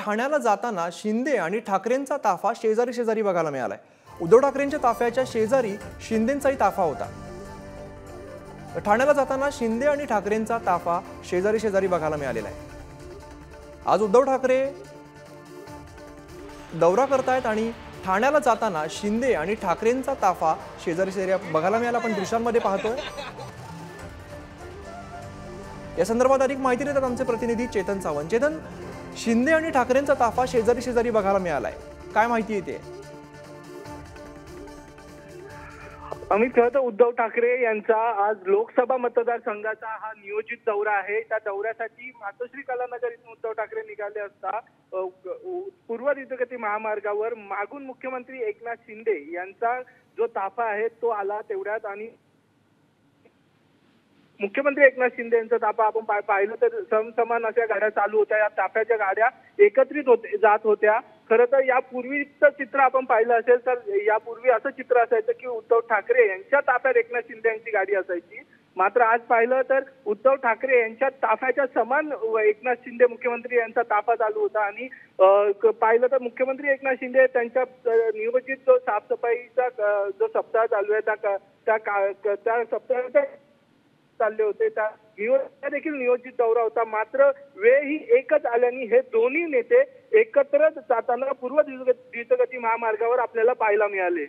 ठाण्याला जाताना शिंदे आणि ठाकरेंचा ताफा शेजारी शेजारी बघायला मिळालाय। उद्धव ठाकरेंच्या ताफ्याच्या शेजारी शिंदेंचाही ताफा होता। ठाण्याला जाताना शिंदे आणि ठाकरेंचा ताफा शेजारी शेजारी बघायला मिळालेला आहे। आज उद्धव ठाकरे दौरा करतायत आणि ठाण्याला जाताना शिंदे आणि ठाकरेंचा ताफा शेजारी शेजारी बघायला मिळाला। आपण दृश्यांमध्ये पाहतोय। या संदर्भात अधिक माहिती देतात आमचे प्रतिनिधी चेतन सावंत। चेतन, शिंदे आणि ठाकरेंचा ताफा शेजारी शेजारी बघायला मिळालाय, काय माहिती येते? अमित, खरं तर उद्धव ठाकरे यांचा आज लोकसभा मतदारसंघाचा हा नियोजित दौरा आहे। त्या दौऱ्यासाठी मातोश्री कलानगर इथून उद्धव ठाकरे निघाले असता पूर्व द्रुतगती महामार्गावर मागून मुख्यमंत्री एकनाथ शिंदे यांचा जो ताफा आहे तो आला तेवढ्यात। आणि मुख्यमंत्री एकनाथ शिंदे यांचा ताफा आपण पाहिलं तर समसमान अशा गाड्या चालू होत्या। या ताफ्याच्या गाड्या एकत्रित जात होत्या। खरं तर यापूर्वीचं चित्र आपण पाहिलं असेल तर यापूर्वी असं चित्र असायचं की उद्धव ठाकरे यांच्या ताफ्यात एकनाथ शिंदे यांची गाडी असायची। मात्र आज पाहिलं तर उद्धव ठाकरे यांच्या ताफ्याच्या समान एकनाथ शिंदे मुख्यमंत्री यांचा ताफा चालू होता। आणि पाहिलं तर मुख्यमंत्री एकनाथ शिंदे त्यांच्या नियोजित जो साफसफाईचा जो सप्ताह चालू आहे त्या सप्ताहाच्या चालले होते, त्या देखील नियोजित दौरा होता। मात्र वेळ ही एकच आल्याने हे दोन्ही नेते एकत्र जाताना पूर्व द्रुतगती महामार्गावर आपल्याला पाहायला मिळाले।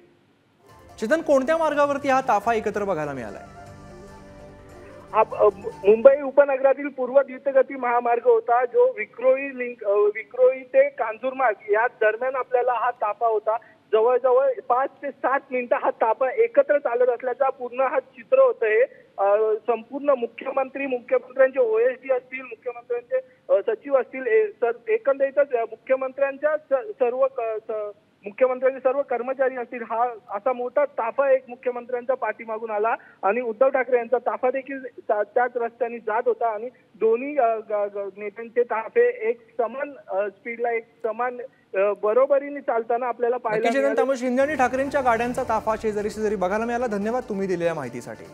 चेतन, कोणत्या मार्गावरती हा ताफा एकत्र बघायला मिळालाय? मुंबई उपनगरातील पूर्व द्रुतगती महामार्ग होता, जो विक्रोळी ते कांजूरमार्ग या दरम्यान आपल्याला हा ताफा होता। जवळजवळ 5 ते 7 मिनिटं हा ताफा एकत्र चालत असल्याचा पूर्ण हा चित्र होतं। हे संपूर्ण मुख्यमंत्र्यांचे OSD असतील, मुख्यमंत्र्यांचे सचिव असतील, एकंदरीतच मुख्यमंत्र्यांचे सर्व कर्मचारी असतील, हा असा मोठा ताफा एक मुख्यमंत्र्यांच्या पाठीमागून आला। आणि उद्धव ठाकरे यांचा ताफा देखील त्याच रस्त्याने जात होता। आणि दोन्ही नेत्यांचे ताफे एक समान स्पीडला, एक समान बरोबरीने चालताना आपल्याला पाहायला मिळाले। त्यामुळे शिंदे आणि ठाकरेंच्या गाड्यांचा ताफा शेजारी शेजारी बघायला मिळाला। धन्यवाद तुम्ही दिलेल्या माहितीसाठी।